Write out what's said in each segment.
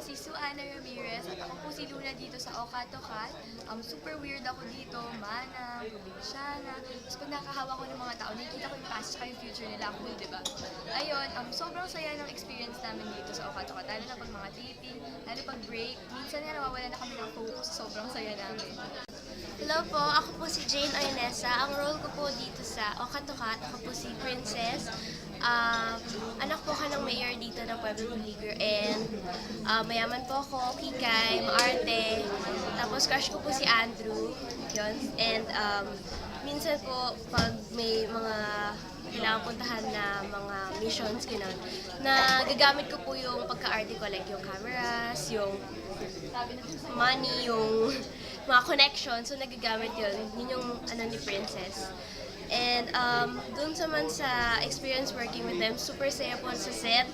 si Suana Ramirez at ako po si Luna dito sa Okatokat. Super weird ako dito, manang, probinsyana. Tapos pag nakakahawa ko ng mga tao, nakikita ko yung past at yung future nila. Cool, di ba? Ayun, sobrang saya ng experience namin dito sa Okatokat. Lalo na pag mga taping, lalo pag break. Minsan nga nawawala na kami ng focus, sobrang saya namin. Hello po, ako po si Jane Oinesa. Ang role ko po dito sa Okatokat, ako po si Princess. Anak po ka ng mayor dito ng Pueblo Buligre and mayaman po ako, kikay, maarte. Tapos crush ko po si Andrew. Yun. And minsan po pag may mga kailangan puntahan na mga missions, gano'n, na gagamit ko po yung pagka-arte ko, like yung cameras, yung money, yung mga connection. So nagagamit yun. Yun yung ano ni Princess. And dun sa experience working with them, super saya po sa set.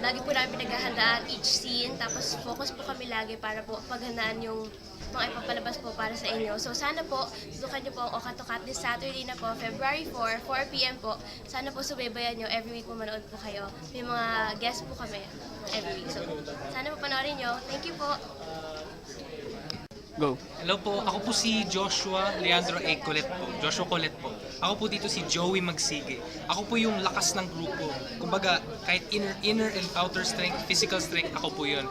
Lagi po namin pinaghahandaan each scene, tapos focus po kami lagi para po paghandaan yung mga ipapalabas po para sa inyo. So sana po, subukan niyo po ang Okatokat this Saturday na po, February 4, 4 p.m. po. Sana po subaybayan niyo, every week po manood po kayo. May mga guests po kami every week. So sana po panoorin niyo. Thank you po. Go. Hello po, ako po si Joshua Leandro A. Colet po. Joshua Colet po. Ako po dito si Joey Magsige. Ako po yung lakas ng grupo. Kumbaga, kahit inner and outer strength, physical strength, ako po yun.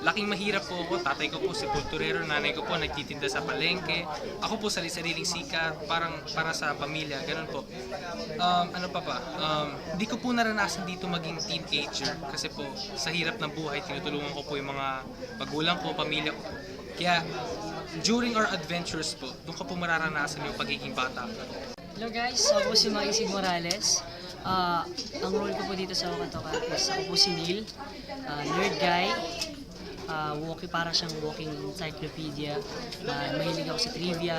Laking mahirap po ako. Tatay ko po si Pulturero, nanay ko po nagtitinda sa palengke. Ako po sariling sikat, parang para sa pamilya, ganun po. Ano pa pa? Hindi ko po naranasan dito maging teenager kasi po sa hirap ng buhay, tinutulungan ko po yung mga magulang ko, pamilya ko. Kaya, during our adventures po, doon ka po mararanasan yung pagiging bata. Hello guys, ako po si Maisig Morales. Ang role ko po dito sa Okatokat is ako po si Neil, nerd guy. Para siyang walking encyclopedia. Mahilig ako sa trivia.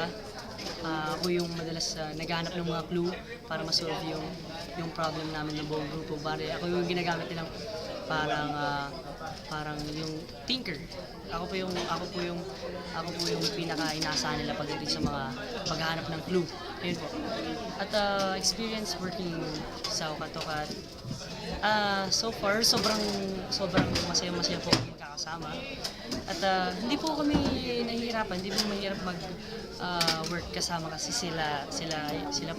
Ako yung madalas naghahanap ng mga clue para masolve yung problem namin ng buong grupo. Ako yung ginagamit nilang parang yung thinker. Ako po yung pinaka-inaasahan nila pagdating sa mga paghahanap ng clue. Ayun po. At experience working sa Okatokat. So far, sobrang masaya po kami kakasama. At hindi po kami nahihirapan, hindi po mahirap mag-work kasama kasi sila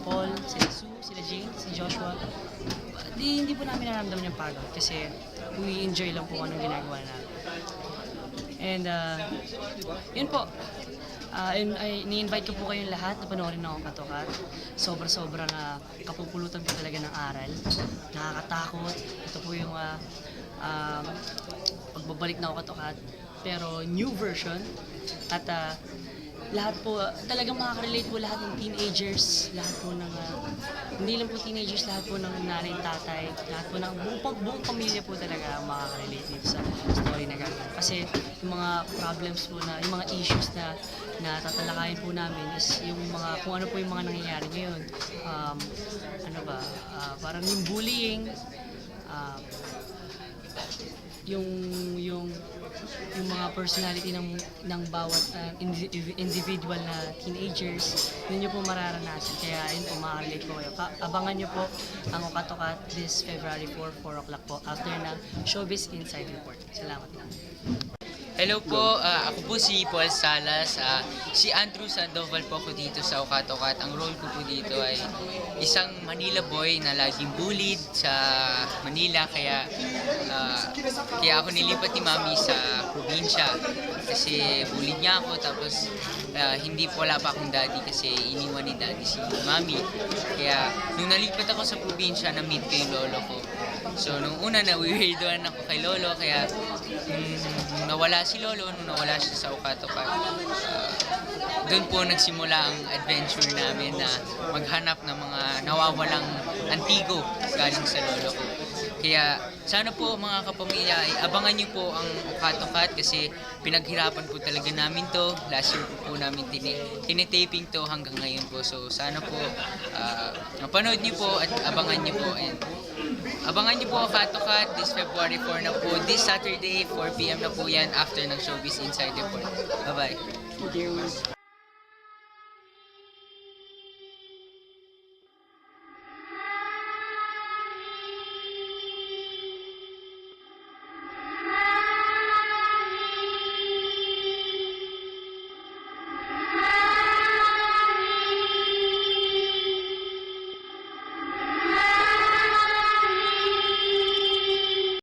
Paul, sila Sue, sila Jane, si Joshua. Hindi po namin naramdaman yung pagod kasi we enjoy lang po anong ginagawa namin. And yun po. Ni-invite ko po kayong lahat na panoorin ng Okatokat. Sobrang kapupulutan po talaga ng aral. Nakakatakot. Ito po yung pagbabalik ng Okatokat. Pero new version. At lahat po, talagang makaka-relate po lahat ng teenagers, lahat po ng, hindi lang po teenagers, lahat po ng nanay, tatay, lahat po ng buong pamilya po talaga makaka-relate dito sa story na gagawin. Kasi yung mga problems po na, yung mga issues na tatalakayin po namin is yung mga, kung ano po yung mga nangyayari ngayon. Parang yung bullying, yung mga personality ng bawat individual na teenagers, yun yung po mararanasan. Kaya yun po, makaka-relate po kayo. Abangan nyo po ang Okatokat this February 4, 4 o'clock po, after ng Showbiz Inside Report. Salamat po. Hello po, ako po si Paul Salas. Si Andrew Sandoval po ako dito sa Okatokat. Ang role ko po dito ay isang Manila boy na laging bullied sa Manila. Kaya ako nilipat ni Mami sa probinsya kasi bullied niya ako. Tapos wala pa akong daddy kasi iniwan ni daddy si Mami. Kaya nung nalipat ako sa probinsya, na-meet ko yung lolo ko. So nung una na-weirdoan ako kay lolo, kaya nung nawala si lolo, nung nawala siya sa Okatokat, doon po nagsimula ang adventure namin na maghanap ng mga nawawalang antigo galing sa lolo ko. Kaya sana po mga kapamilya, abangan niyo po ang Okatokat kasi pinaghirapan po talaga namin to. Last year po namin tinitaping to hanggang ngayon po. So sana po mapanood niyo po at abangan niyo po. And abangan niyo po Okatokat this February 4 na po. This Saturday, 4 p.m. na po yan after ng Showbiz Inside Report. Bye-bye.